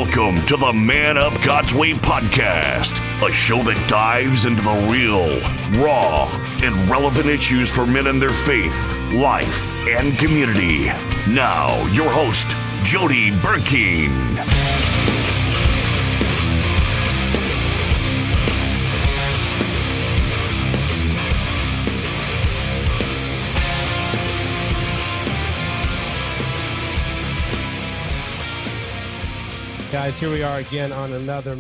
Welcome to the Man Up God's Way podcast, a show that dives into the real, raw, and relevant issues for men in their faith, life, and community. Now, your host, Jody Burkeen. Guys, here we are again on another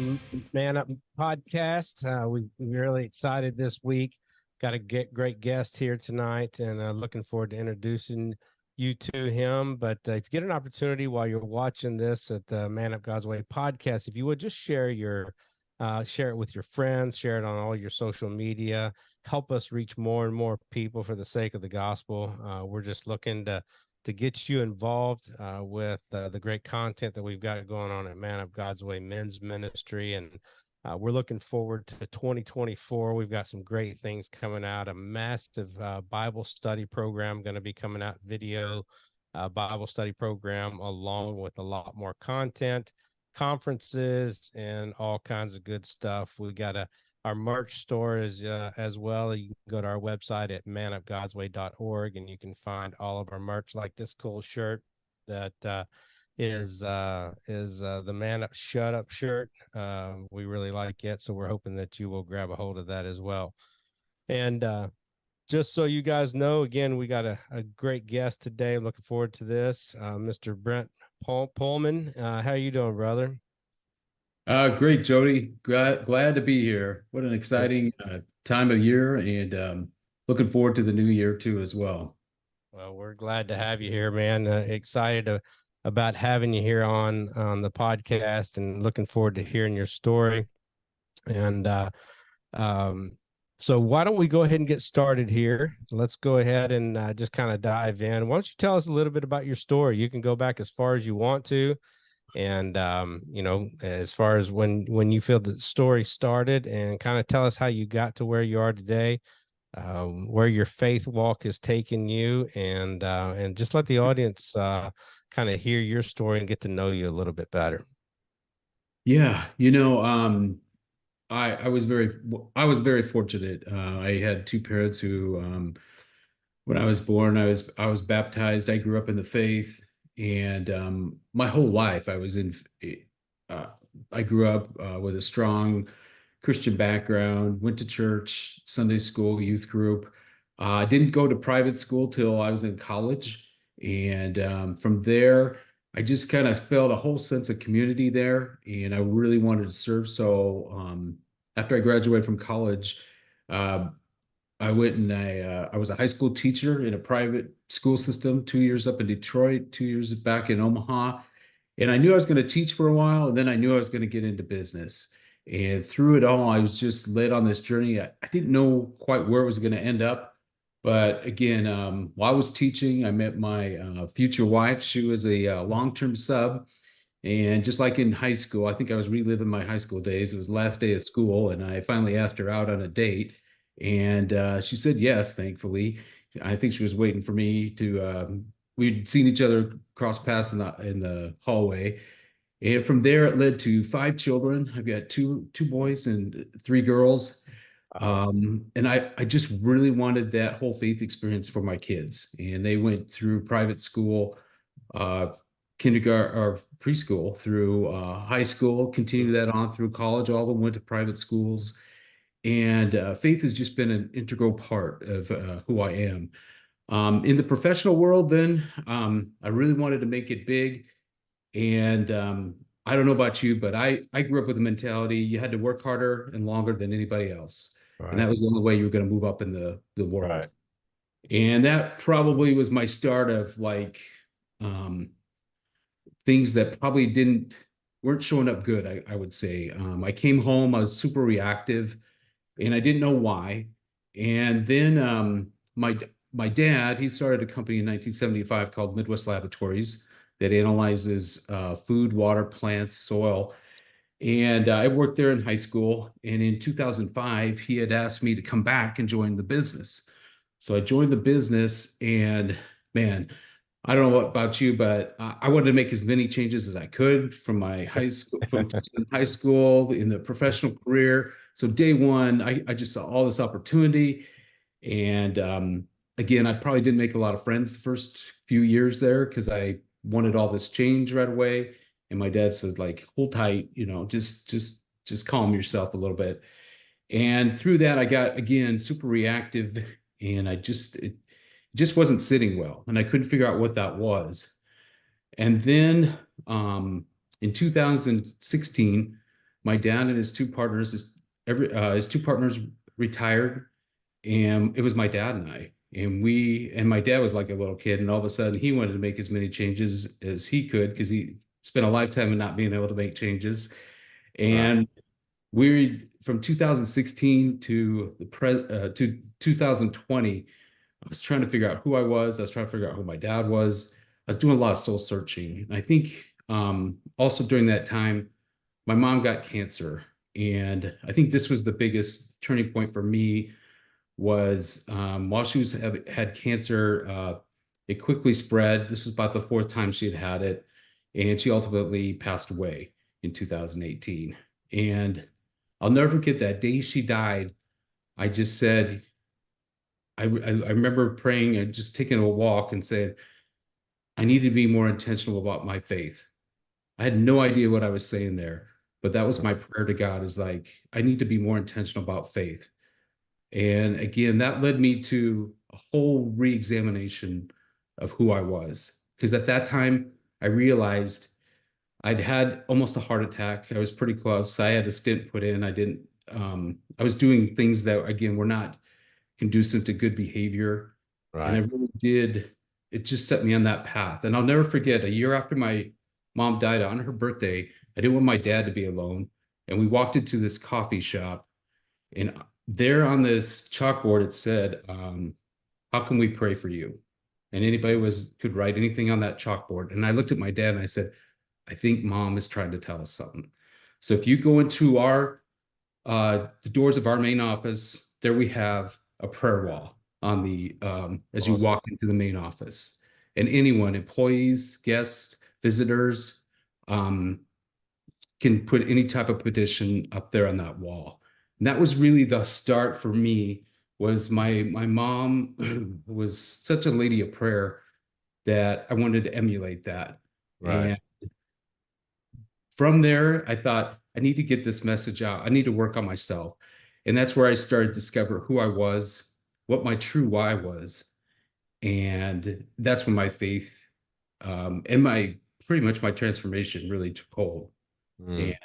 Man Up podcast. We're really excited this week. Got a great guest here tonight, and looking forward to introducing you to him. But if you get an opportunity while you're watching this at the Man Up God's Way podcast, if you would just share it with your friends, share it on all your social media, help us reach more and more people for the sake of the gospel. We're just looking to get you involved with the great content that we've got going on at Man Up God's Way Men's Ministry. And we're looking forward to 2024. We've got some great things coming out, a massive Bible study program going to be coming out, video Bible study program, along with a lot more content, conferences, and all kinds of good stuff. We got our merch store is as well. You can go to our website at manupgodsway.org, and you can find all of our merch, like this cool shirt that is the Man Up Shut Up shirt. We really like it, so we're hoping that you will grab a hold of that as well. And just so you guys know, again, we got a great guest today. I'm looking forward to this, Mr. Brent Pohlman. How are you doing, brother? Great, Jody. Glad to be here. What an exciting time of year, and looking forward to the new year too as well. Well, we're glad to have you here, man. Excited about having you here on the podcast, and looking forward to hearing your story. And so why don't we go ahead and get started here? Let's go ahead and just kind of dive in. Why don't you tell us a little bit about your story? You can go back as far as you want to. And, as far as when you feel the story started, and kind of tell us how you got to where you are today, where your faith walk has taken you, and just let the audience kind of hear your story and get to know you a little bit better. Yeah. I was very fortunate. I had two parents who, when I was born, I was baptized. I grew up in the faith. And my whole life, I grew up with a strong Christian background, went to church, Sunday school, youth group. I didn't go to private school till I was in college. And from there, I just kind of felt a whole sense of community there, and I really wanted to serve. So after I graduated from college, I went and I was a high school teacher in a private school system, 2 years up in Detroit, 2 years back in Omaha. And I knew I was going to teach for a while, and then I knew I was going to get into business. And through it all, I was just led on this journey. I didn't know quite where it was going to end up. But again, while I was teaching, I met my future wife. She was a long-term sub. And just like in high school, I think I was reliving my high school days. It was the last day of school, and I finally asked her out on a date. And she said yes, thankfully. I think she was waiting for me to, we'd seen each other cross paths in the hallway. And from there, it led to 5 children. I've got two boys and 3 girls. And I just really wanted that whole faith experience for my kids. And they went through private school, kindergarten or preschool, through high school, continued that on through college. All of them went to private schools. And faith has just been an integral part of who I am. In the professional world, then, I really wanted to make it big. And I don't know about you, but I grew up with the mentality you had to work harder and longer than anybody else. Right. And that was the only way you were going to move up in the world. Right. And that probably was my start of things that probably weren't showing up good, I would say. I came home, I was super reactive, and I didn't know why. And then my dad, he started a company in 1975 called Midwest Laboratories that analyzes food, water, plants, soil. And I worked there in high school. And in 2005, he had asked me to come back and join the business. So I joined the business, and man, I don't know what about you, but I wanted to make as many changes as I could from my high school in the professional career. So day one, I just saw all this opportunity. And again, I probably didn't make a lot of friends the first few years there because I wanted all this change right away. And my dad said, like, hold tight, just calm yourself a little bit. And through that, I got again super reactive, and it just wasn't sitting well, and I couldn't figure out what that was. And then in 2016, my dad and his two partners retired, and it was my dad and I. And my dad was like a little kid, and all of a sudden he wanted to make as many changes as he could because he spent a lifetime of not being able to make changes. Right. And we from 2016 to 2020, I was trying to figure out who I was. I was trying to figure out who my dad was. I was doing a lot of soul searching. And I think also during that time, my mom got cancer. And I think this was the biggest turning point for me was while had cancer, it quickly spread. This was about the fourth time she had it. And she ultimately passed away in 2018. And I'll never forget that day she died. I just said, I remember praying and just taking a walk and said, I need to be more intentional about my faith. I had no idea what I was saying there, but that was my prayer to God is like, I need to be more intentional about faith. And again, that led me to a whole re-examination of who I was. Because at that time, I realized I'd had almost a heart attack. I was pretty close. I had a stent put in. I was doing things that, again, were not conducive to good behavior. And I Right. really did, it just set me on that path. And I'll never forget a year after my mom died on her birthday, I didn't want my dad to be alone. And we walked into this coffee shop, and there on this chalkboard, it said, how can we pray for you? And anybody could write anything on that chalkboard. And I looked at my dad and I said, I think mom is trying to tell us something. So if you go into the doors of our main office, there we have a prayer wall on the as you Awesome. walk into the main office, and anyone, employees, guests, visitors, um, can put any type of petition up there on that wall. And that was really the start for me. Was my mom was such a lady of prayer that I wanted to emulate that. Right. And from there, I thought, I need to get this message out. I need to work on myself. And that's where I started to discover who I was, what my true why was. And that's when my faith and my pretty much my transformation really took hold. Mm. And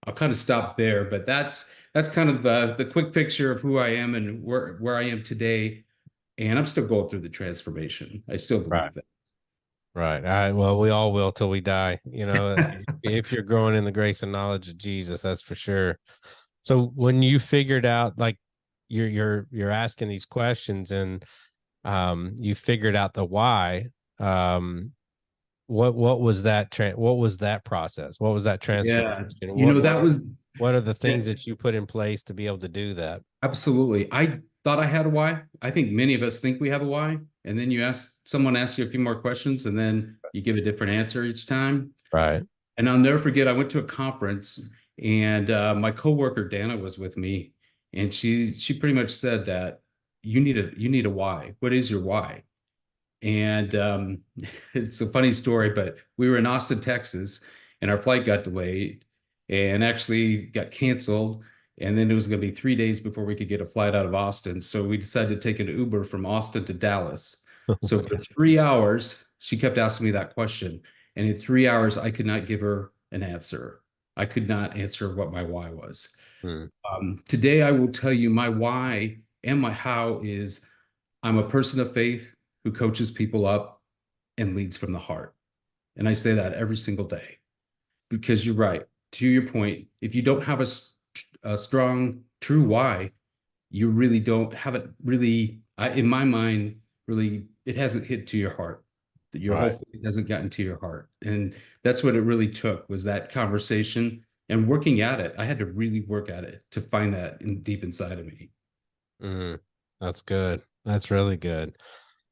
I'll kind of stop there, but that's kind of the quick picture of who I am and where I am today. And I'm still going through the transformation. I still Right. believe that. Right. Well, we all will till we die, if you're growing in the grace and knowledge of Jesus, that's for sure. So when you figured out, like, you're asking these questions, and you figured out the why, what was what was that process? What was that transformation? Yeah, What that was what are the things that, that you put in place to be able to do that? absolutely. I thought I had a why. I think many of us think we have a why, and then someone asks you a few more questions, and then you give a different answer each time. Right. And I'll never forget, I went to a conference, and my coworker Dana was with me, and she pretty much said that you need a why. What is your why? And it's a funny story, but we were in Austin, Texas, and our flight got delayed and actually got canceled. And then it was going to be 3 days before we could get a flight out of Austin. So we decided to take an Uber from Austin to Dallas. So for 3 hours, she kept asking me that question. And in 3 hours, I could not give her an answer. I could not answer what my why was. Hmm. Today, I will tell you my why and my how is I'm a person of faith who coaches people up and leads from the heart. And I say that every single day because you're right. To your point, if you don't have a strong, true why, you really don't have it really, in my mind, really, it hasn't hit to your heart. That your whole Right. faith hasn't gotten to your heart. And that's what it really took was that conversation and working at it. I had to really work at it to find that deep inside of me. Mm. That's good. That's really good.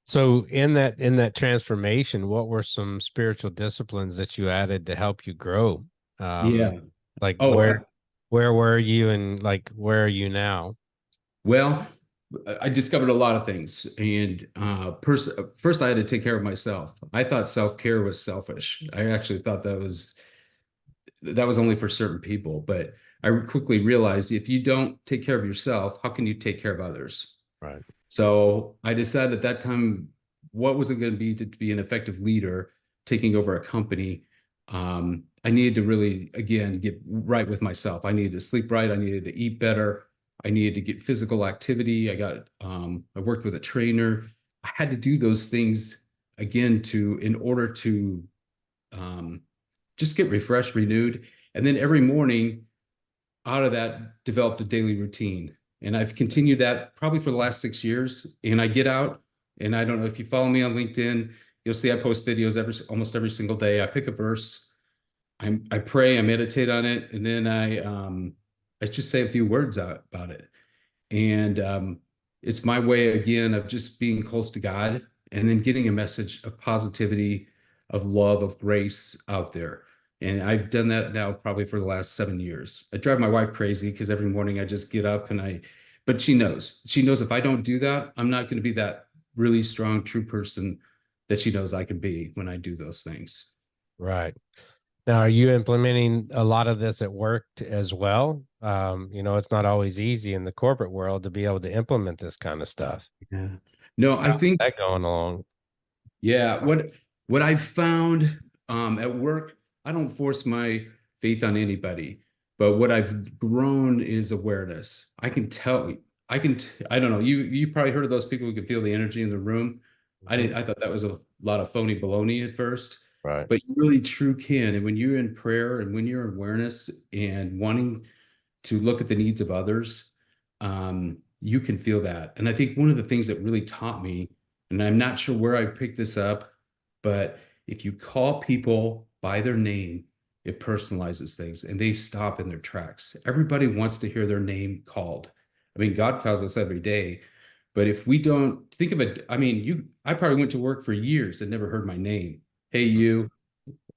So in that transformation, what were some spiritual disciplines that you added to help you grow? Um, Yeah. like Oh, where were you and like where are you now? well, I discovered a lot of things. And first, I had to take care of myself. I thought self-care was selfish. I actually thought that was only for certain people. But I quickly realized if you don't take care of yourself, how can you take care of others? Right. So I decided at that time, what was it going to be an effective leader taking over a company? I needed to really, again, get right with myself. I needed to sleep right. I needed to eat better. I needed to get physical activity. I worked with a trainer. I had to do those things again in order to um, just get refreshed, renewed. And then every morning, out of that developed a daily routine. And I've continued that probably for the last 6 years. And I get out, and I don't know if you follow me on LinkedIn, you'll see I post videos almost every single day. I pick a verse, I pray, I meditate on it, and then I just say a few words out about it. And it's my way again of just being close to God and then getting a message of positivity, of love, of grace out there. And I've done that now probably for the last 7 years. I drive my wife crazy because every morning I just get up but she knows if I don't do that, I'm not going to be that really strong, true person that she knows I can be when I do those things. Right. Now, are you implementing a lot of this at work as well? It's not always easy in the corporate world to be able to implement this kind of stuff. Yeah. No, I How's think that going along? Yeah, what I've found at work, I don't force my faith on anybody, but what I've grown is awareness. I can tell, I don't know, you've probably heard of those people who can feel the energy in the room. Mhm. I thought that was a lot of phony baloney at first, Right. but you really true can. And when you're in prayer and when you're in awareness and wanting to look at the needs of others, you can feel that. And I think one of the things that really taught me, and I'm not sure where I picked this up, but if you call people by their name, it personalizes things and they stop in their tracks. Everybody wants to hear their name called. I mean, God calls us every day, but if we don't think of it, I mean, I probably went to work for years and never heard my name. Hey, you,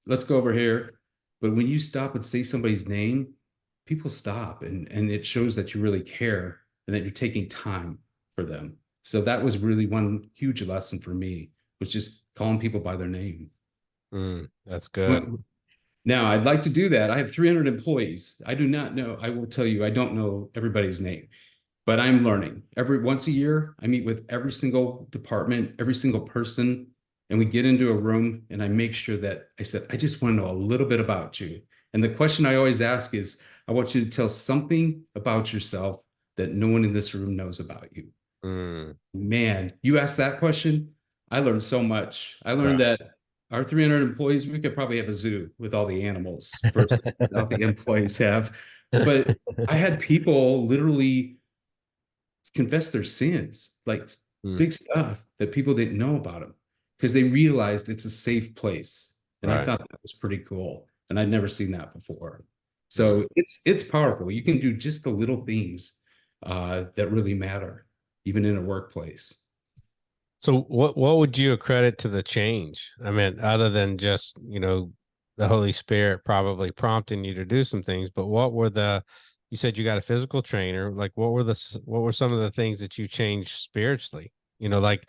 let's go over here. But when you stop and say somebody's name, people stop and it shows that you really care and that you're taking time for them. So that was really one huge lesson for me, was just calling people by their name. That's good. Well, now I'd like to do that. I have 300 employees. I do not know, I will tell you, I don't know everybody's name, but I'm learning. Every once a year, I meet with every single department, every single person, and we get into a room and I make sure that I said, I just want to know a little bit about you. And the question I always ask is, I want you to tell something about yourself that no one in this room knows about you. Mm, Man, you asked that question, I learned so much. I learned right. that our 300 employees, we could probably have a zoo with all the animals versus all the employees have. But I had people literally confess their sins, like Mm, big stuff that people didn't know about them because they realized it's a safe place. And I right. thought that was pretty cool. And I'd never seen that before. Mm. So it's powerful. You can do just the little things that really matter, even in a workplace. So what would you accredit to the change? I mean, other than just, the Holy Spirit probably prompting you to do some things, but you said you got a physical trainer, like what were some of the things that you changed spiritually? Like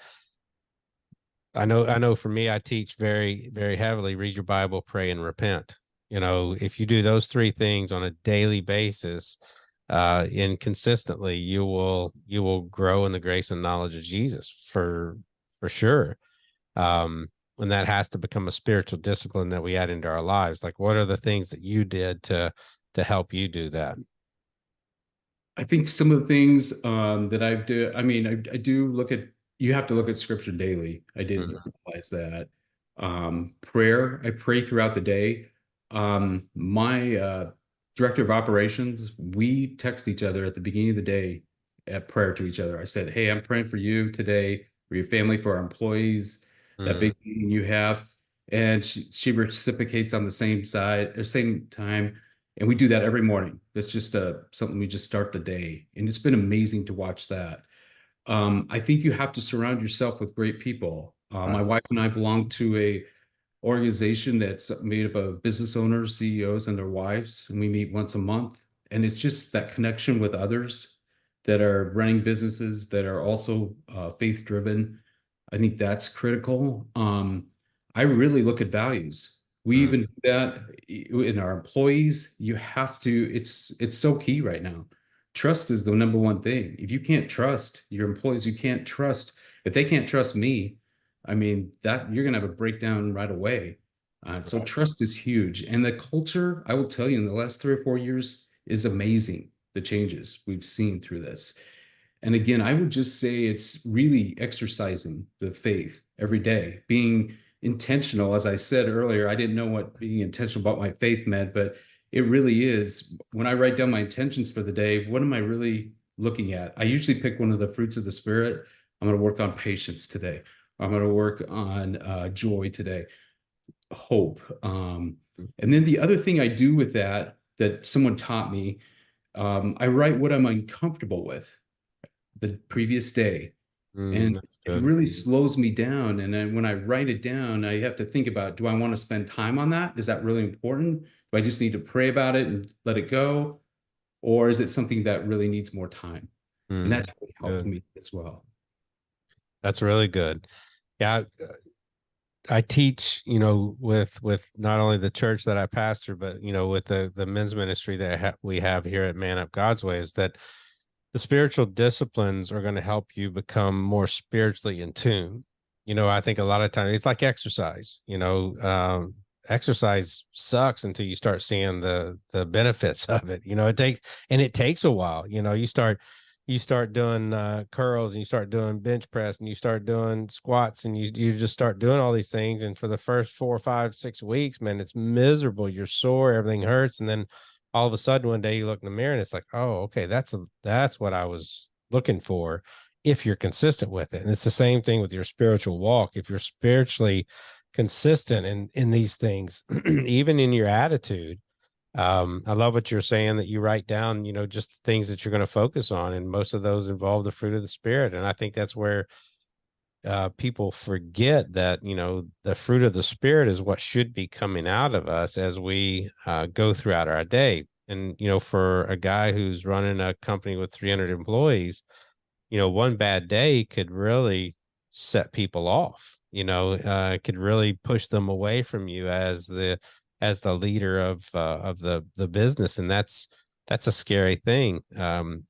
I know for me, I teach very, very heavily, read your Bible, pray, and repent. If you do those three things on a daily basis, and consistently, you will grow in the grace and knowledge of Jesus for sure. Um, and that has to become a spiritual discipline that we add into our lives. Like, what are the things that you did to help you do that? I think some of the things that I do, I mean, I do look at, you have to look at scripture daily. I didn't Mhm. realize that. Prayer, I pray throughout the day. My director of operations, we text each other at the beginning of the day at prayer to each other. I said, hey, I'm praying for you today, for your family, for our employees, that Mm, big meeting you have. And she reciprocates on the same side, or same time. And we do that every morning. That's just something we just start the day. And it's been amazing to watch that. I think you have to surround yourself with great people. My wife and I belong to a organization that's made up of business owners, CEOs, and their wives, and we meet once a month. And it's just that connection with others that are running businesses that are also faith driven. I think that's critical. I really look at values. We Mm. even do that in our employees. You have to, it's so key right now. Trust is the number one thing. If you can't trust your employees, you can't trust, if they can't trust me, I mean, that you're gonna have a breakdown right away. So trust is huge. And the culture, I will tell you, in the last 3 or 4 years is amazing, the changes we've seen through this. And again, I would just say it's really exercising the faith every day, being intentional. As I said earlier, I didn't know what being intentional about my faith meant, but it really is. When I write down my intentions for the day, what am I really looking at? I usually pick one of the fruits of the spirit. I'm going to work on patience today. I'm going to work on joy today, hope. And then the other thing I do with that someone taught me, I write what I'm uncomfortable with the previous day. And That's it good. really slows me down. And then when I write it down, I have to think about, do I want to spend time on that? Is that really important? Do I just need to pray about it and let it go? Or is it something that really needs more time? And Mm, that's really helped good. me as well. That's really good. Yeah, I teach, with not only the church that I pastor, but with the men's ministry that we have here at Man Up God's Way, is that the spiritual disciplines are going to help you become more spiritually in tune. I think a lot of times it's like exercise. Exercise sucks until you start seeing the benefits of it. It takes a while. You start doing curls, and you start doing bench press, and you start doing squats, and you just start doing all these things. And for the first 4, 5, 6 weeks, man, it's miserable. You're sore, everything hurts. And then all of a sudden one day you look in the mirror and it's like, oh, okay, that's what I was looking for, if you're consistent with it. And it's the same thing with your spiritual walk. If you're spiritually consistent in these things, even in your attitude. I love what you're saying, that you write down, just the things that you're going to focus on. And most of those involve the fruit of the spirit. And I think that's where people forget that, the fruit of the spirit is what should be coming out of us as we go throughout our day. And, for a guy who's running a company with 300 employees, one bad day could really set people off, could really push them away from you as the leader of the business. And that's a scary thing,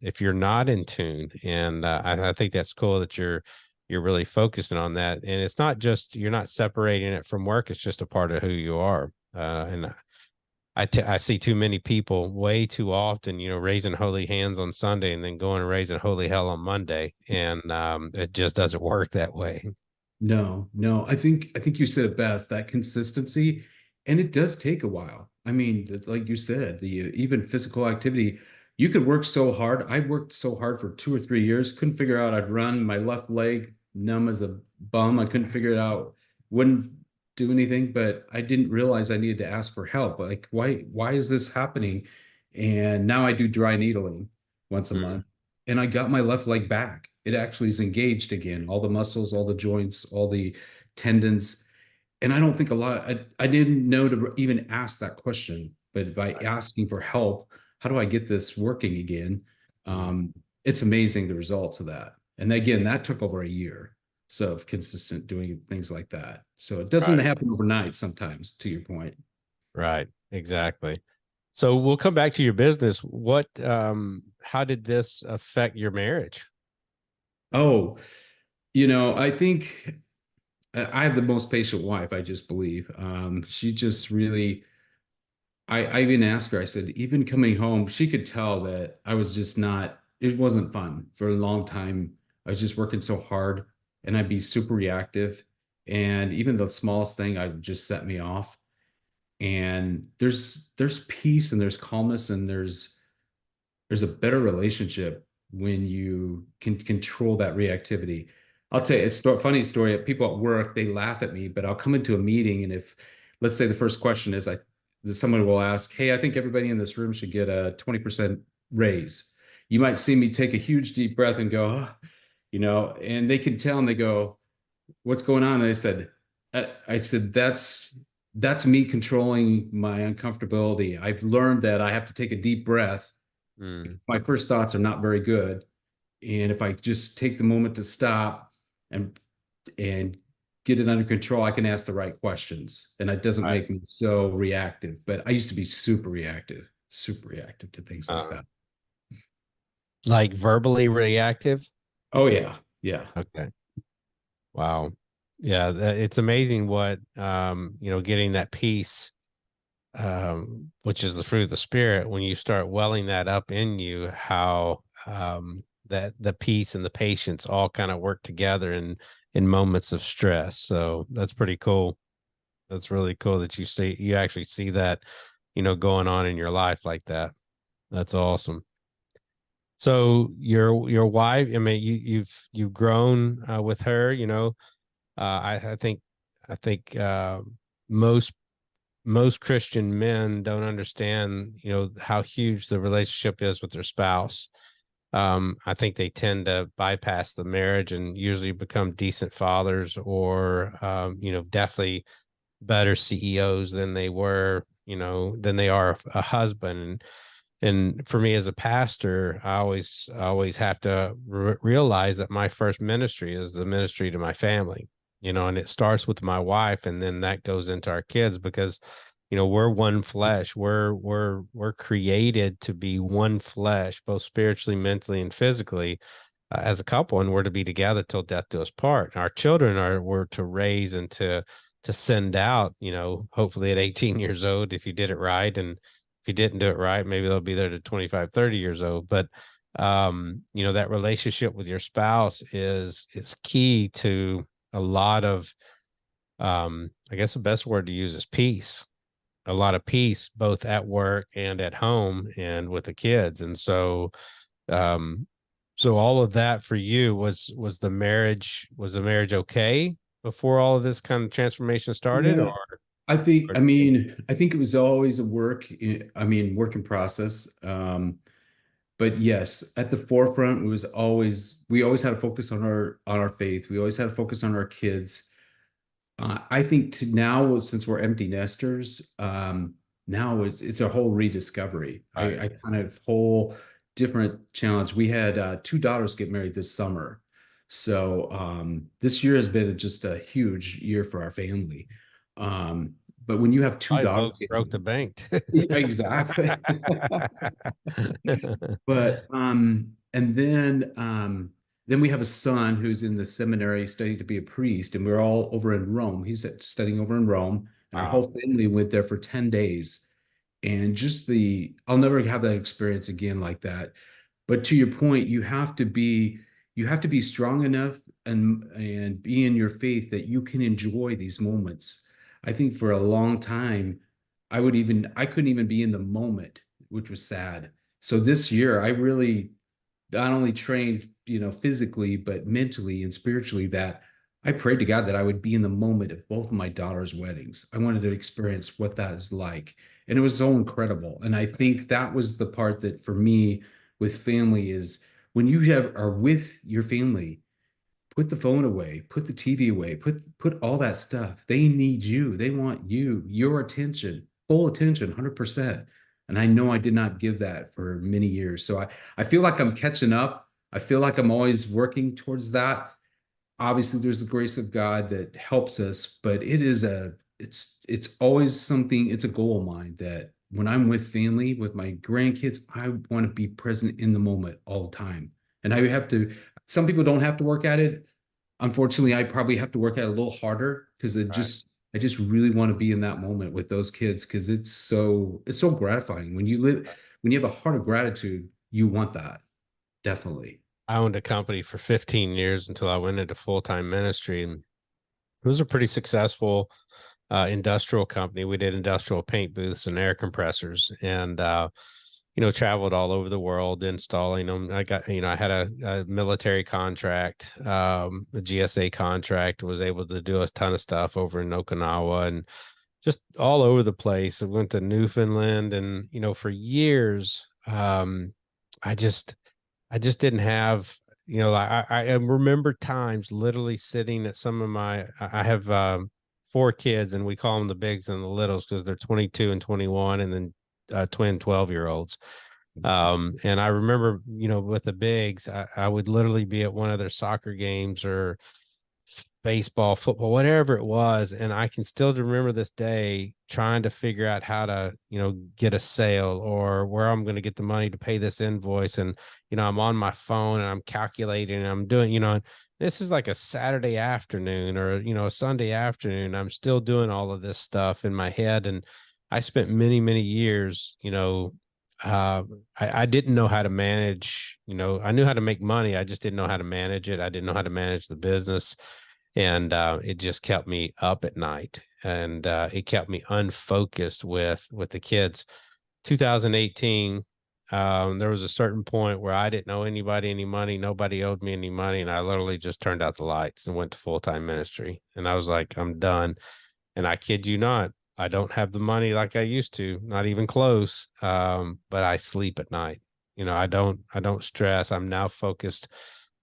if you're not in tune. And I think that's cool that you're really focusing on that. And it's not just, you're not separating it from work. It's just a part of who you are. And I see too many people way too often, raising holy hands on Sunday and then going and raising holy hell on Monday. And it just doesn't work that way. No, no, I think you said it best, that consistency, and it does take a while. I mean, like you said, the even physical activity, you could work so hard. I worked so hard for 2 or 3 years, couldn't figure out I'd run my left leg numb as a bum. I couldn't figure it out, wouldn't do anything, but I didn't realize I needed to ask for help. Like, why is this happening? And now I do dry needling once a Mm. month and I got my left leg back. It actually is engaged again, all the muscles, all the joints, all the tendons. And I don't think I didn't know to even ask that question, but by asking for help, how do I get this working again? Mm. It's amazing the results of that. And again, that took over a year. So of consistent doing things like that. So it doesn't Right. happen overnight sometimes, to your point. Right. Exactly. So we'll come back to your business. How did this affect your marriage? Oh, I think I have the most patient wife, I just believe. She just really, I even asked her, I said, even coming home, she could tell that I was just not, it wasn't fun for a long time. I was just working so hard and I'd be super reactive. And even the smallest thing, I would just set me off. And there's peace and there's calmness and there's a better relationship when you can control that reactivity. I'll tell you, it's a funny story. People at work, they laugh at me, but I'll come into a meeting and if, let's say the first question is, someone will ask, hey, I think everybody in this room should get a 20% raise. You might see me take a huge deep breath and go, oh, and they could tell and they go, what's going on? And I said, that's me controlling my uncomfortability. I've learned that I have to take a deep breath. Mm. My first thoughts are not very good. And if I just take the moment to stop and get it under control, I can ask the right questions. And it doesn't Right. make me so reactive. But I used to be super reactive to things like Uh, that. like verbally reactive. Oh yeah. Yeah. Okay. Wow. Yeah, it's amazing what getting that peace, which is the fruit of the spirit, when you start welling that up in you, how that the peace and the patience all kind of work together in moments of stress. So that's pretty cool. That's really cool that you actually see that, going on in your life like that. That's awesome. So your wife, I mean, you've grown with her, I think most most Christian men don't understand, how huge the relationship is with their spouse. I think they tend to bypass the marriage and usually become decent fathers or, definitely better CEOs than they were, than they are a husband. And for me as a pastor, I always have to realize that my first ministry is the ministry to my family, and it starts with my wife, and then that goes into our kids because, we're one flesh. We're created to be one flesh, both spiritually, mentally, and physically, as a couple, and we're to be together till death do us part. And our children we're to raise and to send out, hopefully at 18 years old if you did it right, and if you didn't do it right, maybe they'll be there to 25, 30 years old. But that relationship with your spouse is key to a lot of, I guess the best word to use is peace. A lot of peace both at work and at home and with the kids. And um so all of that for you was the marriage okay before all of this kind of transformation started, Yeah. or I think it was always a work in process. But yes, at the forefront was we always had to focus on our faith. We always had to focus on our kids. I think to now, since we're empty nesters, now it's a whole rediscovery. right. I kind of whole different challenge. We had two daughters get married this summer. So this year has been just a huge year for our family. But when you have two I both daughters broke getting the bank. yeah, exactly. But then we have a son who's in the seminary studying to be a priest, and we're all over in Rome. He's studying over in Rome, and our Wow. whole family went there for 10 days. And I'll never have that experience again like that. But to your point, you have to be strong enough and be in your faith that you can enjoy these moments. I think for a long time, I couldn't even be in the moment, which was sad. So this year, I really not only trained, physically, but mentally and spiritually, that I prayed to God that I would be in the moment of both of my daughter's weddings. I wanted to experience what that is like. And it was so incredible. And I think that was the part that for me with family is when are with your family, put the phone away, put the TV away, put all that stuff. They need you. They want your attention, full attention, 100%. And I know I did not give that for many years. So I feel like I'm catching up. I feel like I'm always working towards that. Obviously, there's the grace of God that helps us, but it's always something, it's a goal of mine that when I'm with family, with my grandkids, I want to be present in the moment all the time. And some people don't have to work at it. Unfortunately, I probably have to work at it a little harder because Right. I just really want to be in that moment with those kids because it's so gratifying when you have a heart of gratitude, you want that. Definitely. I owned a company for 15 years until I went into full-time ministry, and it was a pretty successful industrial company. We did industrial paint booths and air compressors, and traveled all over the world installing them. I had a military contract, a GSA contract, was able to do a ton of stuff over in Okinawa and just all over the place. I went to Newfoundland, and for years, I just didn't have I remember times literally sitting at some of I have 4 kids, and we call them the bigs and the littles because they're 22 and 21, and then twin 12-year-olds. And I remember, with the bigs, I would literally be at one of their soccer games or baseball, football, whatever it was. And I can still remember this day trying to figure out how to, get a sale or where I'm going to get the money to pay this invoice. And, I'm on my phone and I'm calculating and I'm doing, this is like a Saturday afternoon or, a Sunday afternoon. I'm still doing all of this stuff in my head. And I spent many, many years, I didn't know how to manage, I knew how to make money. I just didn't know how to manage it. I didn't know how to manage the business. And it just kept me up at night, and it kept me unfocused with the kids. 2018, there was a certain point where I didn't owe anybody any money. Nobody owed me any money. And I literally just turned out the lights and went to full-time ministry. And I was like, I'm done. And I kid you not, I don't have the money like I used to, not even close. But I sleep at night. I don't stress. I'm now focused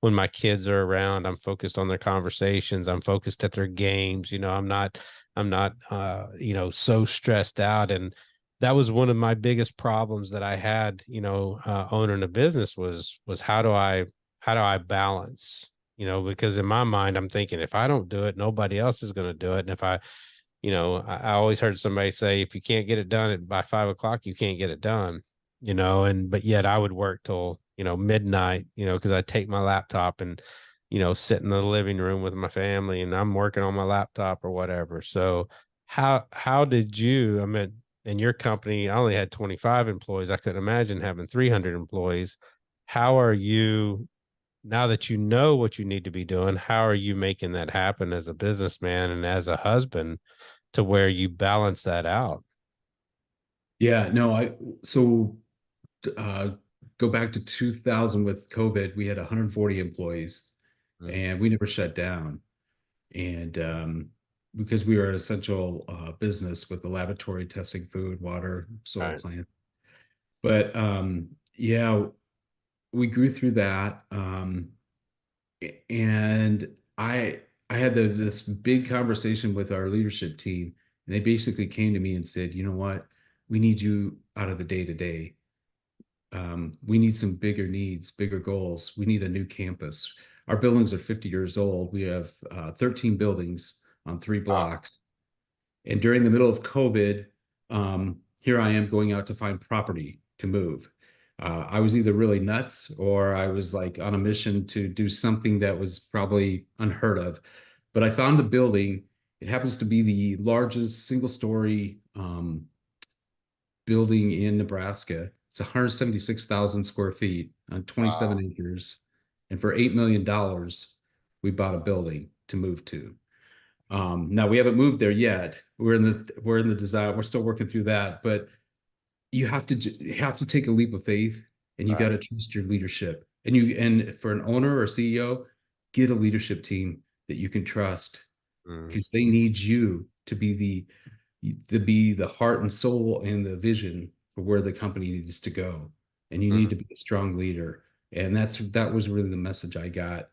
when my kids are around. I'm focused on their conversations. I'm focused at their games. I'm not so stressed out. And that was one of my biggest problems that I had, owning a business was how do I balance, because in my mind, I'm thinking if I don't do it, nobody else is going to do it. And if I always heard somebody say, if you can't get it done by 5 o'clock, you can't get it done, but yet I would work till, midnight, because I take my laptop and, sit in the living room with my family and I'm working on my laptop or whatever. So how did you, I mean, in your company, I only had 25 employees. I couldn't imagine having 300 employees. How are you, now that you know what you need to be doing, how are you making that happen as a businessman and as a husband to where you balance that out? Yeah, no, so uh, go back to 2000 with COVID, we had 140 employees and we never shut down. And because we were an essential business with the laboratory testing food, water, soil Right. plants. But yeah, we grew through that. And I had this big conversation with our leadership team, and they basically came to me and said, you know what? We need you out of the day to day. We need some bigger needs, bigger goals. We need a new campus. Our buildings are 50 years old. We have 13 buildings on 3 blocks. And during the middle of COVID, here I am going out to find property to move. I was either really nuts or I was like on a mission to do something that was probably unheard of. But I found a building. It happens to be the largest single-story building in Nebraska. It's 176,000 square feet on 27 Wow. acres. And for $8 million, we bought a building to move to. Now we haven't moved there yet. We're in the design. We're still working through that, but you have to take a leap of faith, and you got Right. to trust your leadership. And for an owner or CEO, get a leadership team that you can trust, Mm. because they need you to be the heart and soul and the vision for where the company needs to go. And you need Mm. to be a strong leader. And that was really the message I got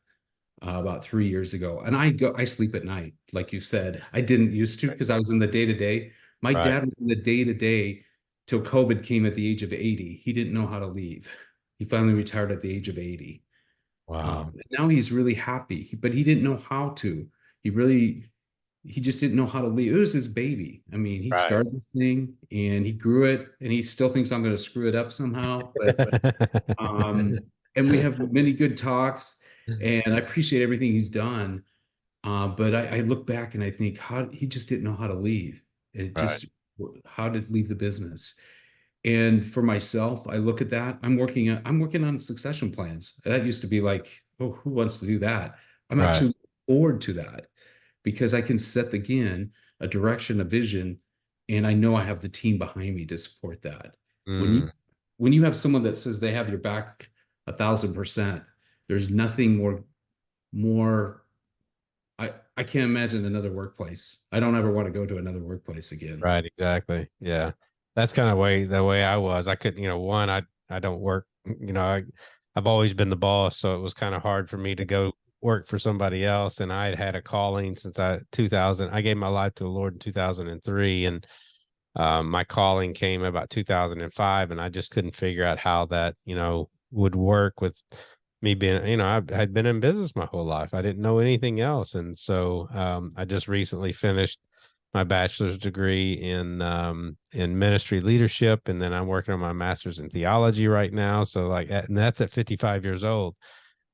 about 3 years ago. And I sleep at night, like you said. I didn't used to because I was in the day to day. My Right. dad was in the day to day till COVID came at the age of 80. He didn't know how to leave. He finally retired at the age of 80. Wow. Now he's really happy, but he didn't know how to. He just didn't know how to leave. It was his baby. I mean, he Right. started this thing and he grew it, and he still thinks I'm going to screw it up somehow. But um, and we have many good talks, and I appreciate everything he's done. But I look back and I think how he just didn't know how to leave. It Right. just how to leave the business. And for myself, I look at that. I'm working on succession plans. That used to be like, oh, who wants to do that? I'm Right. actually looking forward to that because I can set again a direction, a vision, and I know I have the team behind me to support that. When you Mm. when you have someone that says they have your back 1,000%, there's nothing more. I can't imagine another workplace. I don't ever want to go to another workplace again. Right. Exactly. Yeah. That's kind of the way I was. I couldn't, one, I don't work, I've always been the boss, so it was kind of hard for me to go work for somebody else. And I had a calling since 2000. I gave my life to the Lord in 2003, and my calling came about 2005, and I just couldn't figure out how that, would work with me being, I had been in business my whole life. I didn't know anything else. And so I just recently finished my bachelor's degree in ministry leadership, and then I'm working on my master's in theology right now. So and that's at 55 years old.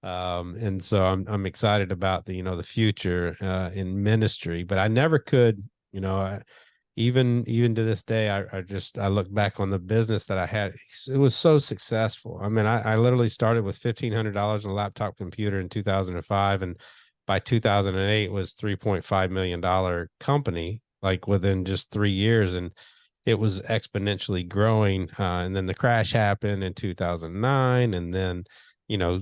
And so I'm excited about the future in ministry, but I never could, even to this day, I look back on the business that I had. It was so successful. I mean, I literally started with $1,500 on a laptop computer in 2005, and by 2008 was $3.5 million company, like within just 3 years, and it was exponentially growing. And then the crash happened in 2009, and then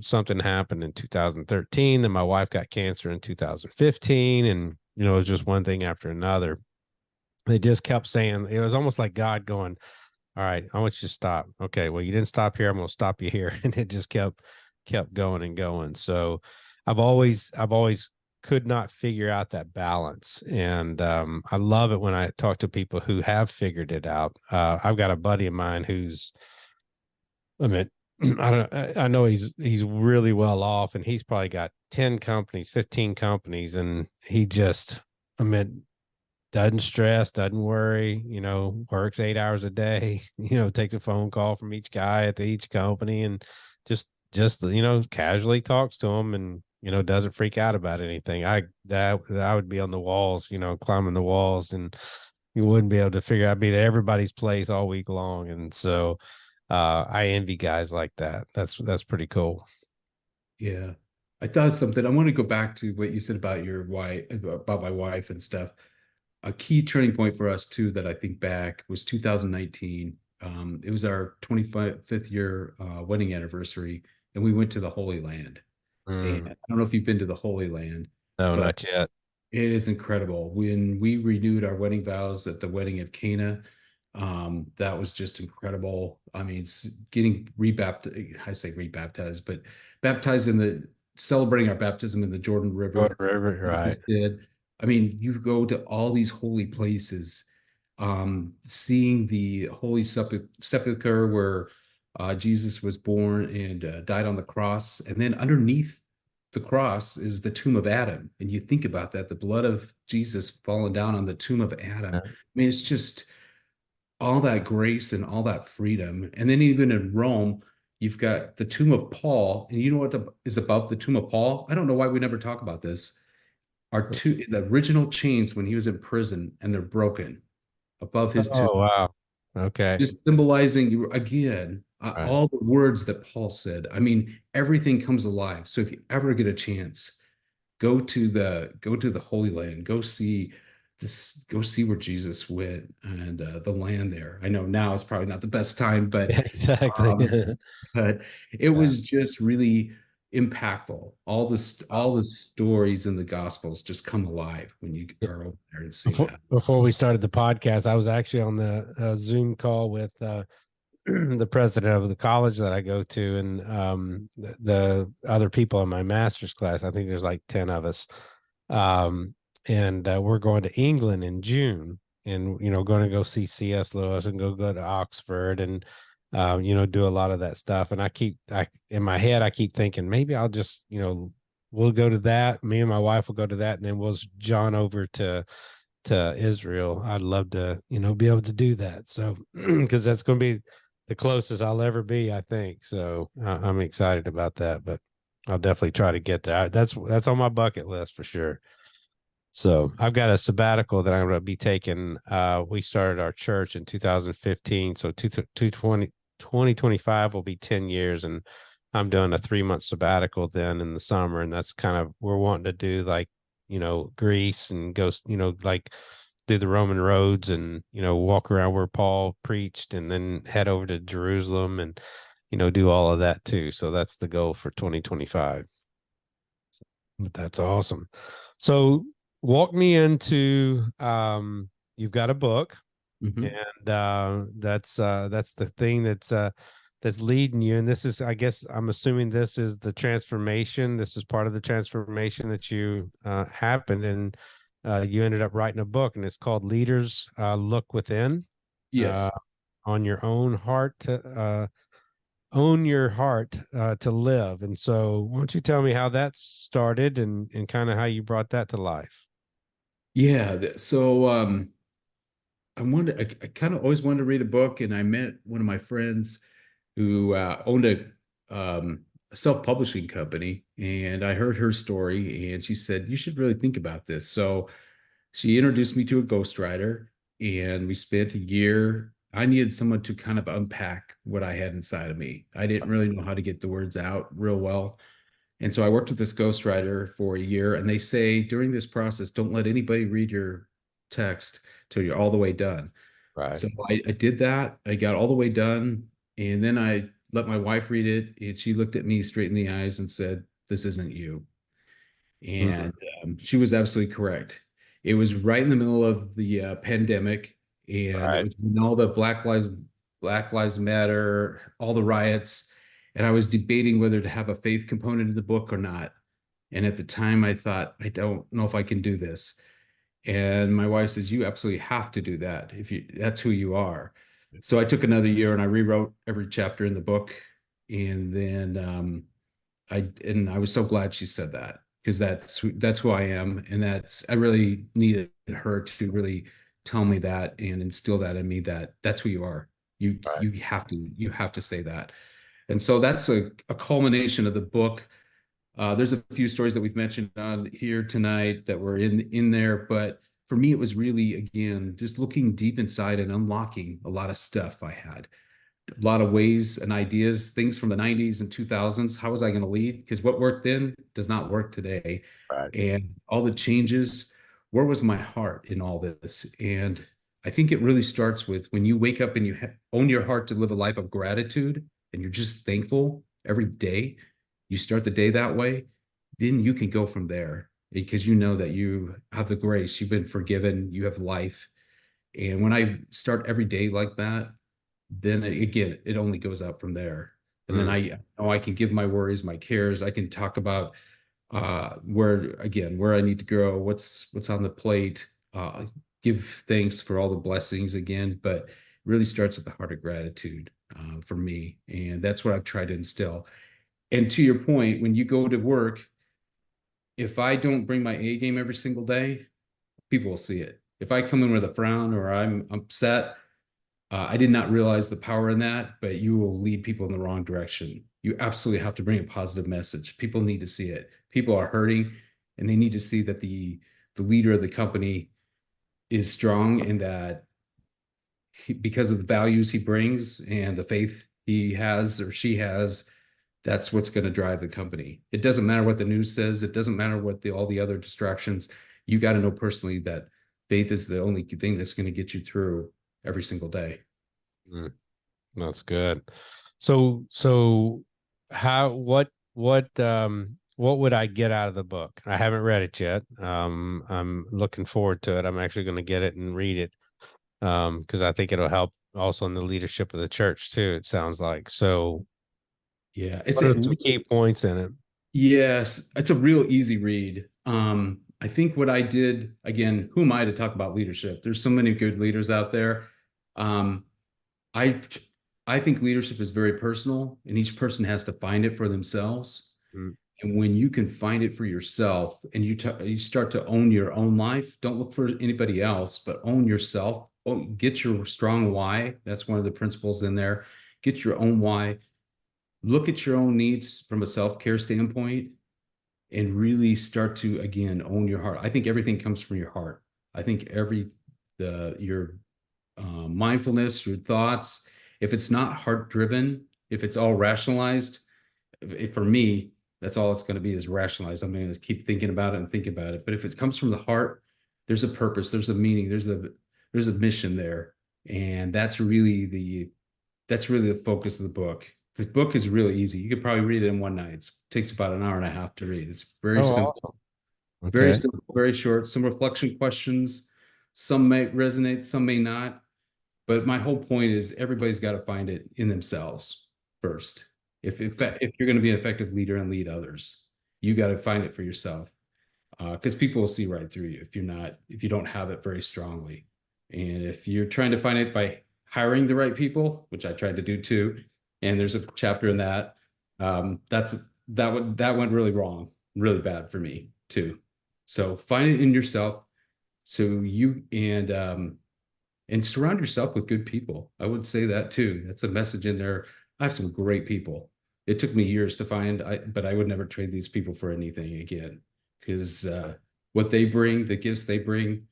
something happened in 2013. Then my wife got cancer in 2015, and it was just one thing after another. They just kept saying, it was almost like God going, all right, I want you to stop. Okay, well, you didn't stop here, I'm going to stop you here. And it just kept going and going. So I've always could not figure out that balance. And I love it when I talk to people who have figured it out. I've got a buddy of mine who's, I mean, I know he's really well off, and he's probably got 10 companies, 15 companies, and he just, I mean, doesn't stress, doesn't worry, works 8 hours a day, takes a phone call from each guy at each company, and just casually talks to them, and doesn't freak out about anything. That I would be on the walls, climbing the walls, and you wouldn't be able to figure out, I'd be at everybody's place all week long. And so I envy guys like that. That's pretty cool. Yeah. I thought something. I want to go back to what you said about your wife, about my wife and stuff. A key turning point for us too that I think back was 2019. It was our 25th year wedding anniversary, and we went to the Holy Land. And Mm, I don't know if you've been to the Holy Land, no, but not yet. it is incredible. When we renewed our wedding vows at the wedding of Cana, that was just incredible. I mean, getting rebaptized, I say rebaptized, but baptized in celebrating our baptism in the Jordan Jordan River. River, We right. just did. I mean, you go to all these holy places, seeing the Holy Sepulchre where Jesus was born and died on the cross. And then underneath the cross is the tomb of Adam. And you think about that, the blood of Jesus falling down on the tomb of Adam. I mean, it's just all that grace and all that freedom. And then even in Rome, you've got the tomb of Paul. And you know what is above the tomb of Paul? I don't know why we never talk about this. Are the original chains when he was in prison, and they're broken above his tomb, Oh, wow. Okay. just symbolizing again Right. all the words that Paul said. I mean, everything comes alive. So if you ever get a chance, go to the Holy Land, go see where Jesus went, and the land there. I know now is probably not the best time, but Yeah, exactly. um, but it Yeah. was just really impactful. All the stories in the Gospels just come alive when you are over there and see that. Before we started the podcast, I was actually on the Zoom call with the president of the college that I go to, and the other people in my master's class. I think there's like 10 of us. Um, and we're going to England in June, and going to go see C.S. Lewis and go to Oxford, and do a lot of that stuff. And I in my head I keep thinking maybe I'll just we'll go to that. Me and my wife will go to that, and then we'll John over to Israel. I'd love to be able to do that. So because that's going to be the closest I'll ever be, I think. So I'm excited about that, but I'll definitely try to get there. That's on my bucket list for sure. So I've got a sabbatical that I'm going to be taking. We started our church in 2015. So 2025 will be 10 years. And I'm doing a 3-month sabbatical then in the summer. And that's kind of, we're wanting to do like, Greece, and go, like do the Roman roads, and, walk around where Paul preached, and then head over to Jerusalem, and, do all of that too. So that's the goal for 2025. But that's awesome. So walk me into you've got a book, Mhm. and that's the thing that's that's leading you. And this is, I guess, I'm assuming this is the transformation. This is part of the transformation that you happened, and you ended up writing a book, and it's called Leaders Look Within. Yes. On your own heart to own your heart to live. And so, why don't you tell me how that started and kind of how you brought that to life? Yeah. So I kind of always wanted to read a book, and I met one of my friends who owned a self-publishing company, and I heard her story, and she said, "You should really think about this." So she introduced me to a ghostwriter, and we spent a year. I needed someone to kind of unpack what I had inside of me. I didn't really know how to get the words out real well. And so I worked with this ghostwriter for a year, and they say during this process, don't let anybody read your text till you're all the way done. Right. So I did that. I got all the way done, and then I let my wife read it, and she looked at me straight in the eyes and said, "This isn't you." Mhm. And she was absolutely correct. It was right in the middle of the pandemic, and it Right. was when all the Black Lives Matter, all the riots, and I was debating whether to have a faith component in the book or not. And at the time, I thought, I don't know if I can do this. And my wife says, "You absolutely have to do that if you that's who you are." So I took another year and I rewrote every chapter in the book, and then I was so glad she said that, because that's who I am, and I really needed her to really tell me that and instill that in me, that that's who you are. Right. You have to say that. And so that's a culmination of the book. There's a few stories that we've mentioned on here tonight that were in there, but for me, it was really, again, just looking deep inside and unlocking a lot of stuff I had, a lot of ways and ideas, things from the 90s and 2000s. How was I going to lead? Because what worked then does not work today. Right. And all the changes, where was my heart in all this? And I think it really starts with when you wake up and you own your heart to live a life of gratitude, and you're just thankful every day. You start the day that way, then you can go from there, because you know that you have the grace, you've been forgiven, you have life. And when I start every day like that, then again, it only goes up from there. And then Mm. I know I can give my worries, my cares. I can talk about where I need to grow, what's on the plate, give thanks for all the blessings again. But it really starts with the heart of gratitude for me. And that's what I've tried to instill. And to your point, when you go to work, if I don't bring my A game every single day, people will see it. If I come in with a frown or I'm upset, I did not realize the power in that, but you will lead people in the wrong direction. You absolutely have to bring a positive message. People need to see it. People are hurting, and they need to see that the leader of the company is strong, and that because of the values he brings and the faith he has or she has, that's what's going to drive the company. It doesn't matter what the news says. It doesn't matter what all the other distractions. You got to know personally that faith is the only thing that's going to get you through every single day. Mm. That's good. So how what would I get out of the book? I haven't read it yet. I'm looking forward to it. I'm actually going to get it and read it. Because I think it'll help also in the leadership of the church too, it sounds like. So Yeah, what are some key points in it? yes, it's a real easy read. I think what I did, again, who am I to talk about leadership? There's so many good leaders out there. Um, I I think leadership is very personal, and each person has to find it for themselves. Mm. And when you can find it for yourself, and you start to own your own life, don't look for anybody else, but own yourself. Get your strong why. That's one of the principles in there. Get your own why. Look at your own needs from a self-care standpoint, and really start to, again, own your heart. I think everything comes from your heart. I think your mindfulness, your thoughts, if it's not heart driven, if it's all rationalized, for me, that's all it's going to be, is rationalized. I'm going to keep thinking about it and think about it. But if it comes from the heart, there's a purpose, there's a meaning, there's a mission there. And that's really the focus of the book. The book is really easy. You could probably read it in one night. It takes about an hour and a half to read. It's very Oh, simple, awesome. Okay. very short. Some reflection questions. Some may resonate, some may not. But my whole point is everybody's got to find it in themselves. first. If you're going to be an effective leader and lead others, you got to find it for yourself. Because people will see right through you if you don't have it very strongly. And if you're trying to find it by hiring the right people, which I tried to do too, and there's a chapter in that, that went really wrong, really bad for me too. So find it in yourself. So you and surround yourself with good people. I would say that too. That's a message in there. I have some great people. It took me years to find, but I would never trade these people for anything again, because what they bring, the gifts they bring,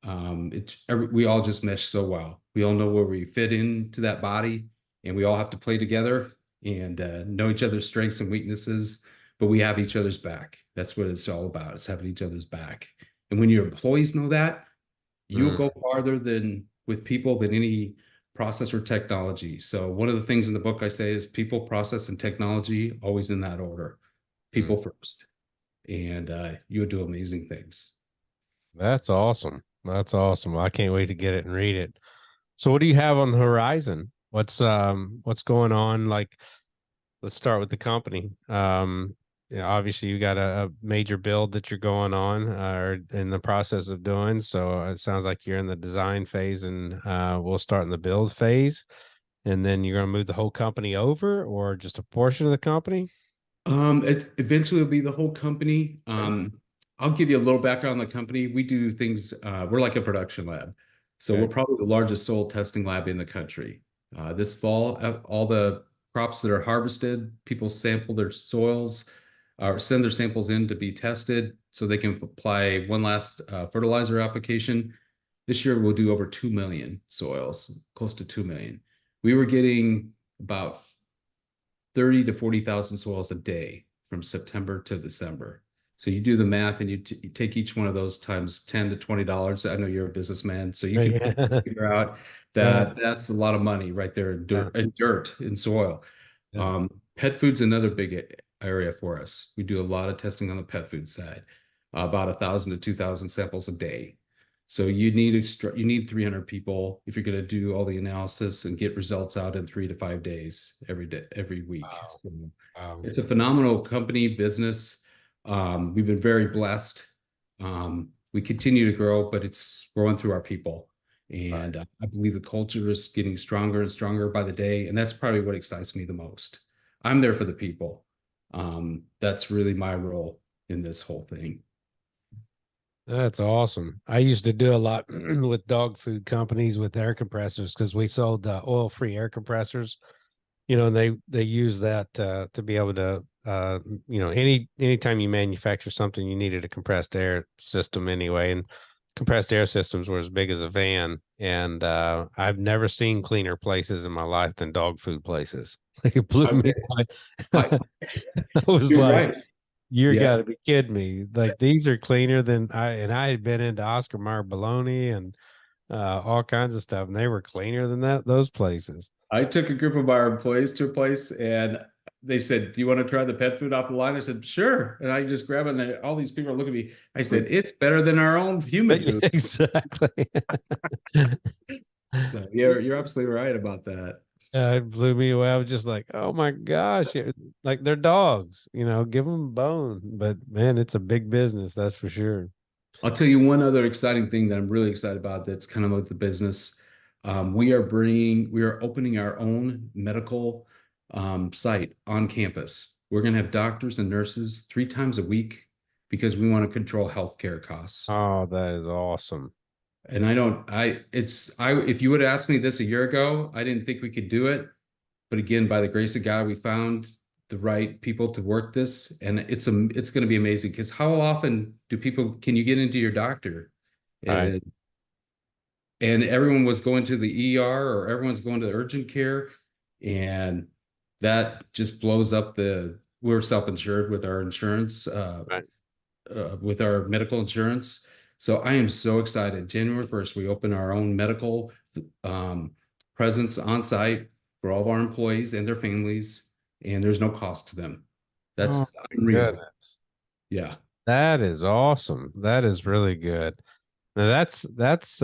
we all just mesh so well. We all know where we fit into that body, and we all have to play together and know each other's strengths and weaknesses, but we have each other's back. That's what it's all about. It's having each other's back. And when your employees know that, you'll go farther with people than any process or technology. So one of the things in the book I say is people, process, and technology, always in that order. People first. And you'll do amazing things. That's awesome. That's awesome. I can't wait to get it and read it. So what do you have on the horizon? What's going on? Like, let's start with the company. Obviously you got a major build that you're going on or in the process of doing. So it sounds like you're in the design phase, and we'll start in the build phase. And then you're going to move the whole company over, or just a portion of the company? Eventually it'll be the whole company. I'll give you a little background on the company. We do things, we're like a production lab. So we're probably the largest soil testing lab in the country. This fall, all the crops that are harvested, people sample their soils or send their samples in to be tested so they can apply one last fertilizer application. This year we'll do over 2 million soils, close to 2 million. We were getting about 30 to 40,000 soils a day from September to December. So you do the math and you take each one of those times $10 to $20. I know you're a businessman, so you can figure out that that's a lot of money right there in dirt and soil. Pet food's another big area for us. We do a lot of testing on the pet food side, about 1,000 to 2,000 samples a day. So you need 300 people if you're going to do all the analysis and get results out in 3 to 5 days every week. Wow. So Wow. it's a phenomenal company business. We've been very blessed. We continue to grow, but it's growing through our people. And I believe the culture is getting stronger and stronger by the day. And that's probably what excites me the most. I'm there for the people. That's really my role in this whole thing. That's awesome. I used to do a lot with dog food companies with air compressors, because we sold oil-free air compressors, and they use that to be able to, anytime you manufacture something, you needed a compressed air system anyway. And compressed air systems were as big as a van. And I've never seen cleaner places in my life than dog food places. It blew me away. I was You're like, right. you got to be kidding me. Like, these are cleaner than I had been into Oscar Mayer bologna and all kinds of stuff, and they were cleaner than those places. I took a group of our employees to a place and they said, "Do you want to try the pet food off the line?" I said, "Sure." And I just grabbed it and all these people are looking at me. I said, "It's better than our own human food." Exactly. So you're absolutely right about that. It blew me away. I was just like, oh my gosh, like, they're dogs, give them a bone. But man, it's a big business, that's for sure. I'll tell you one other exciting thing that I'm really excited about that's kind of with the business. We are opening our own medical site on campus. We're going to have doctors and nurses 3 times a week because we want to control healthcare costs. Oh, that is awesome. And if you would have asked me this a year ago, I didn't think we could do it. But again, by the grace of God, we found the right people to work this. And it's going to be amazing, because how often can you get into your doctor? And everyone was going to the ER, or everyone's going to urgent care. And that just blows up we're self-insured with our insurance, with our medical insurance. So I am so excited. January 1st, we open our own medical presence on site for all of our employees and their families, and there's no cost to them. That's unreal. Goodness. Yeah. That is awesome. That is really good. Now that's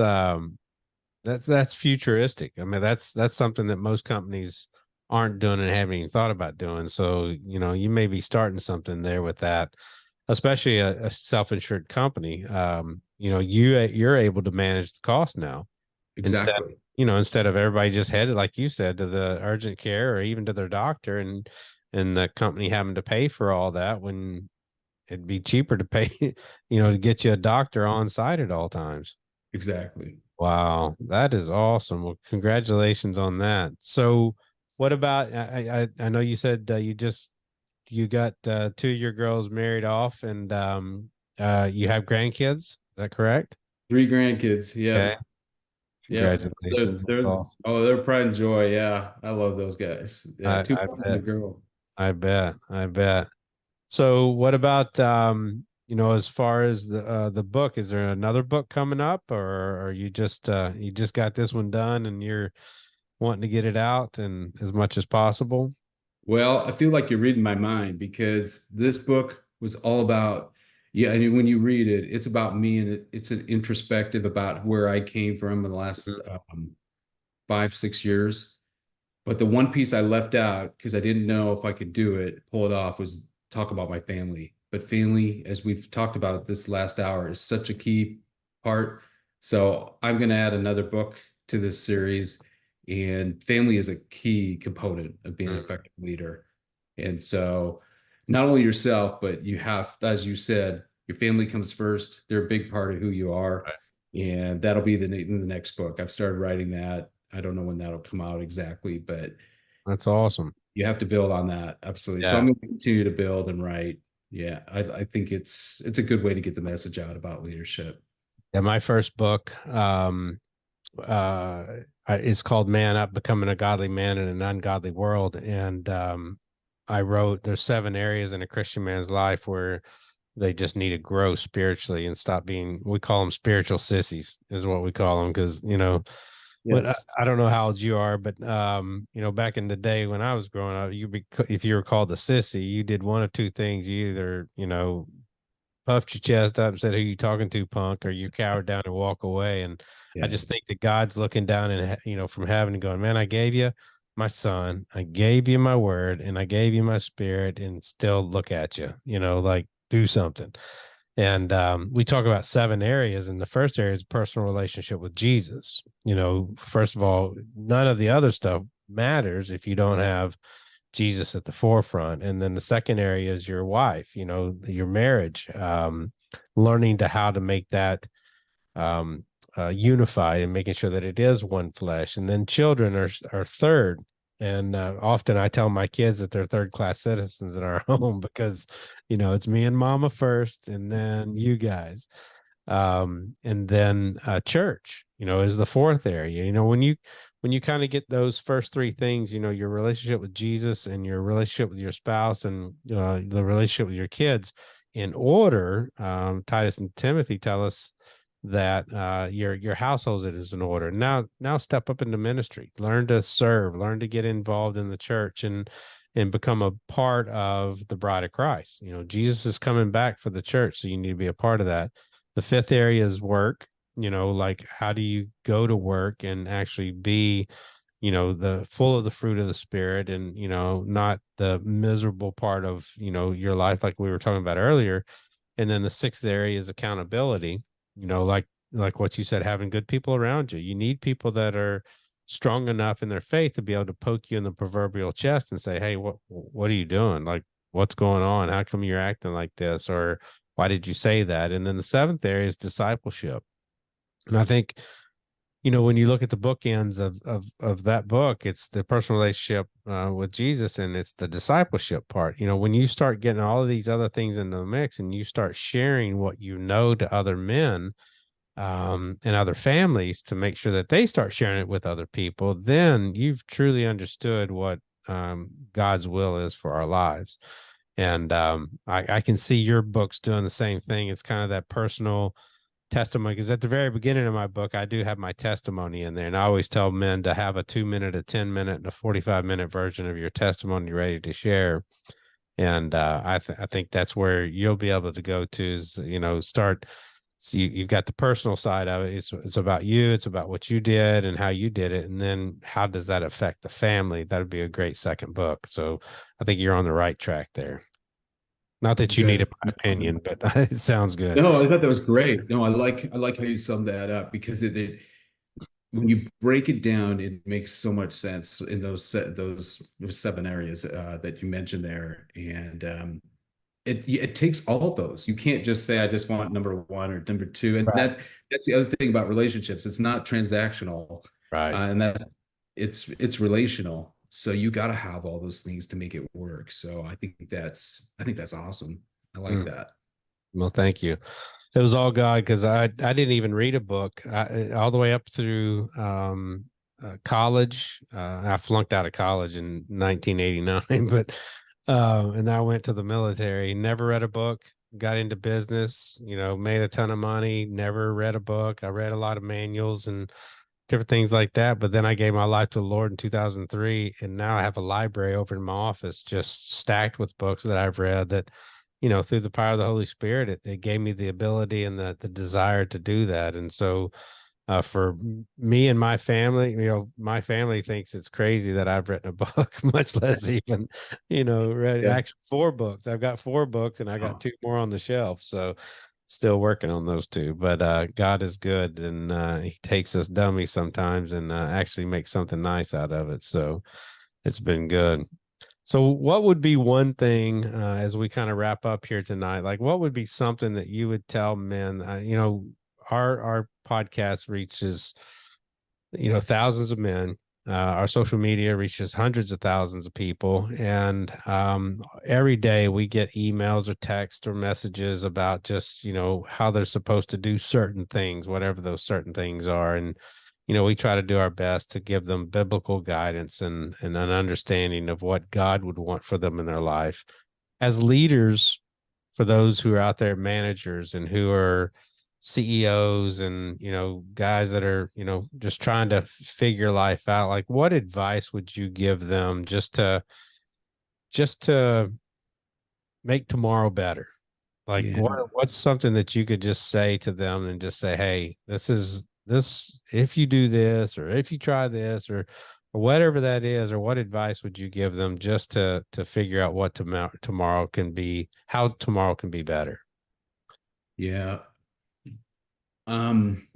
futuristic. I mean, that's something that most companies aren't doing and haven't even thought about doing. So, you may be starting something there with that, especially a self-insured company. You're able to manage the cost now instead, Exactly. instead of everybody just headed, like you said, to the urgent care or even to their doctor, and the company having to pay for all that when it'd be cheaper to pay, to get you a doctor on site at all times. Exactly. Wow, that is awesome. Well, congratulations on that. So, what about? I know you said you got two of your girls married off, and you have grandkids. Is that correct? 3 grandkids. Okay, Yep. Yep. congratulations. That's They're awesome. oh, they're pride and joy. Yeah. I love those guys. Yeah. I, Two I boys and a bet. girl. I bet. I bet. So, what about as far as the book? Is there another book coming up, or are you just got this one done and you're wanting to get it out and as much as possible? Well, I feel like you're reading my mind because this book was all about, yeah, I mean, when you read it, it's about me and it's an introspective about where I came from in the last Mhm. 5, 6 years. But the one piece I left out because I didn't know if I could do it, pull it off, was talk about my family. But family, as we've talked about this last hour, is such a key part. So I'm going to add another book to this series. And family is a key component of being an Mhm. effective leader. And so not only yourself, but you have, as you said, your family comes first. They're a big part of who you are. Right. And that'll be the next book. I've started writing that. I don't know when that'll come out exactly, but That's awesome. you have to build on that. Absolutely. So Yeah. I'm going to continue to build and write. Yeah, I think it's a good way to get the message out about leadership. Yeah. My first book, is called Man Up, Becoming a Godly Man in an Ungodly World. And I wrote there's 7 areas in a Christian man's life where they just need to grow spiritually and stop being, we call them spiritual sissies, is what we call them. Cause, what Yes. I don't know how old you are, but back in the day when I was growing up, if you were called a sissy, you did one of two things. You either, puffed your chest up and said, "Who you talking to, punk?" or you cowered down and walk away. And I Yeah. just think that God's looking down and from heaven and going, "Man, I gave you my son, I gave you my word, and I gave you my spirit, and still look at you. Like do something." And we talk about 7 areas, and the first area is personal relationship with Jesus. First of all, none of the other stuff matters if you don't have Jesus at the forefront. And then the second area is your wife, your marriage, learning to how to make that unified and making sure that it is one flesh. And then children are third. And often I tell my kids that they're third class citizens in our home because, it's me and mama first, and then you guys. And then church, is the fourth area. When you kind of get those first 3 things, your relationship with Jesus and your relationship with your spouse and the relationship with your kids in order. Titus and Timothy tell us that your household is in order. Now step up into ministry, learn to serve, learn to get involved in the church and become a part of the bride of Christ. Jesus is coming back for the church, so you need to be a part of that. The fifth area is work. Like how do you go to work and actually be, the full of the fruit of the spirit, and not the miserable part of your life, like we were talking about earlier. And then the sixth area is accountability. Like what you said, having good people around you. You need people that are strong enough in their faith to be able to poke you in the proverbial chest and say, "Hey, what are you doing? Like, what's going on? How come you're acting like this?" Or why did you say that? And then the seventh area is discipleship. And I think, when you look at the bookends of that book, it's the personal relationship with Jesus, and it's the discipleship part. When you start getting all of these other things into the mix and you start sharing what you know to other men and other families to make sure that they start sharing it with other people, then you've truly understood what God's will is for our lives. And I can see your books doing the same thing. It's kind of that personal testimony, because at the very beginning of my book, I do have my testimony in there. And I always tell men to have a 2 minute, a 10 minute, and a 45 minute version of your testimony ready to share. And I think that's where you'll be able to go to is, start so you've got the personal side of it. It's about you. It's about what you did and how you did it. And then how does that affect the family? That'd be a great second book. So I think you're on the right track there. Not that you needed my opinion, but it sounds good. No, I thought that was great. No, I like how you summed that up because it when you break it down, it makes so much sense in those 7 areas that you mentioned there, and it takes all of those. You can't just say I just want number one or number two, and Right. that's the other thing about relationships. It's not transactional, Right. and that it's relational. So you got to have all those things to make it work. So I think that's awesome. I like Mm. that. Well, thank you. It was all God because I didn't even read a book all the way up through college. I flunked out of college in 1989, but and I went to the military. Never read a book. Got into business. Made a ton of money. Never read a book. I read a lot of manuals and different things like that. But then I gave my life to the Lord in 2003, and now I have a library over in my office just stacked with books that I've read that through the power of the Holy Spirit, it gave me the ability and the desire to do that. And so, for me and my family, my family thinks it's crazy that I've written a book, much less even, read Yeah. actually 4 books. I've got 4 books and I got 2 more on the shelf. So, still working on those 2. But God is good, and He takes us dummies sometimes and actually makes something nice out of it. So, it's been good. So, what would be one thing as we kind of wrap up here tonight? Like, what would be something that you would tell men? Our podcast reaches thousands of men. Our social media reaches hundreds of thousands of people, and every day we get emails or texts or messages about just how they're supposed to do certain things, whatever those certain things are, and we try to do our best to give them biblical guidance and an understanding of what God would want for them in their life as leaders, for those who are out there, managers and who are CEOs and guys that are just trying to figure life out. Like, what advice would you give them just to make tomorrow better? Like, Yeah. what's something that you could just say to them and just say, hey, this if you do this, or if you try this, or whatever that is, or what advice would you give them just to figure out what tomorrow can be, how tomorrow can be better? Yeah. Um,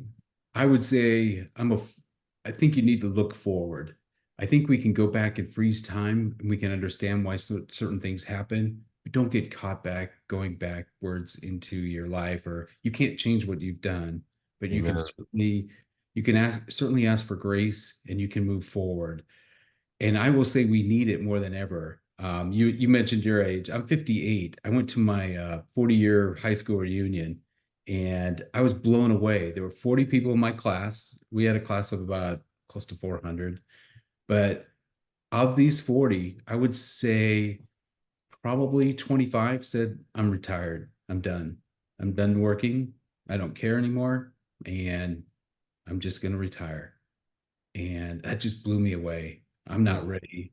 I would say I think you need to look forward. I think we can go back and freeze time and we can understand why certain things happen. But don't get caught going backwards into your life, or you can't change what you've done, but Amen. you can certainly ask for grace and you can move forward. And I will say we need it more than ever. You mentioned your age. I'm 58. I went to my 40-year high school reunion, and I was blown away. There were 40 people in my class. We had a class of about close to 400, but of these 40, I would say probably 25 said, "I'm retired. I'm done. I'm done working. I don't care anymore, and I'm just going to retire." And that just blew me away. I'm not ready.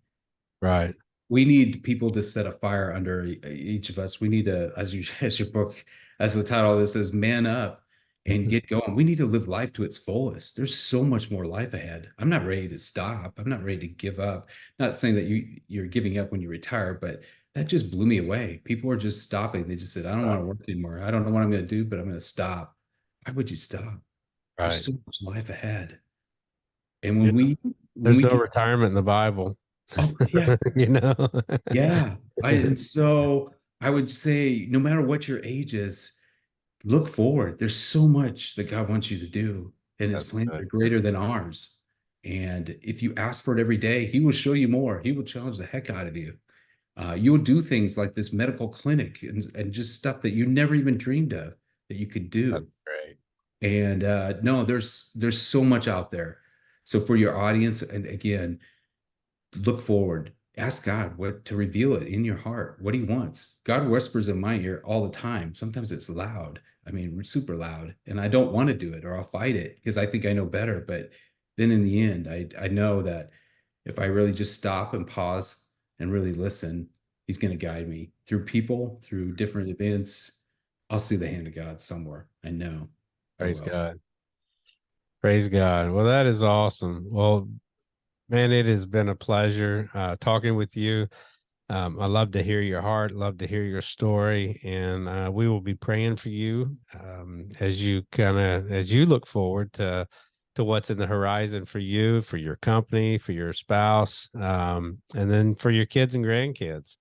Right. We need people to set a fire under each of us. We need to, as your book, as the title of this says, man up and get going. We need to live life to its fullest. There's so much more life ahead. I'm not ready to stop. I'm not ready to give up. Not saying that you're giving up when you retire, but that just blew me away. People are just stopping. They just said, I don't want to work anymore. I don't know what I'm going to do, but I'm going to stop. Why would you stop? There's Right. so much life ahead. And Yeah. when There's we no can, retirement in the Bible. oh yeah, you know. yeah. And so I would say, no matter what your age is, look forward. There's so much that God wants you to do, and his That's plans are good. greater than ours. And if you ask for it every day, he will show you more. He will challenge the heck out of you. You will do things like this medical clinic and just stuff that you never even dreamed of that you could do. That's great. And no, there's so much out there. So for your audience, and again, look forward. Ask God what to reveal it in your heart, what he wants. God whispers in my ear all the time. Sometimes it's loud. I mean, super loud. And I don't want to do it, or I'll fight it because I think I know better. But then in the end, I know that if I really just stop and pause and really listen, he's going to guide me through people, through different events. I'll see the hand of God somewhere. I know. Praise God. Praise God. Well, that is awesome. Well, man, it has been a pleasure talking with you. I love to hear your heart, love to hear your story, and we will be praying for you as you look forward to what's in the horizon for you, for your company, for your spouse, and then for your kids and grandkids.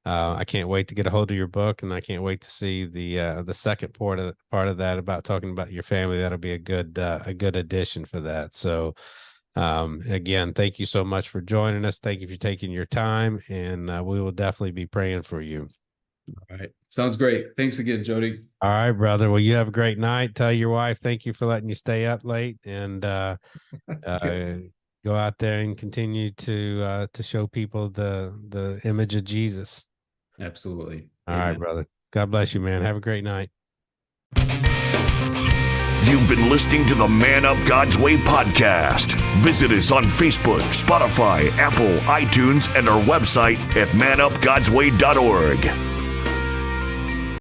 I can't wait to get a hold of your book, and I can't wait to see the second part of that about talking about your family. That'll be a good addition for that. So, again, thank you so much for joining us. Thank you for taking your time, and we will definitely be praying for you. All right. Sounds great. Thanks again, Jody. All right, brother. Well, you have a great night. Tell your wife thank you for letting you stay up late, and go out there and continue to show people the image of Jesus. Absolutely. All right, brother. God bless you, man. Have a great night. You've been listening to the Man Up God's Way podcast. Visit us on Facebook, Spotify, Apple, iTunes, and our website at manupgodsway.org.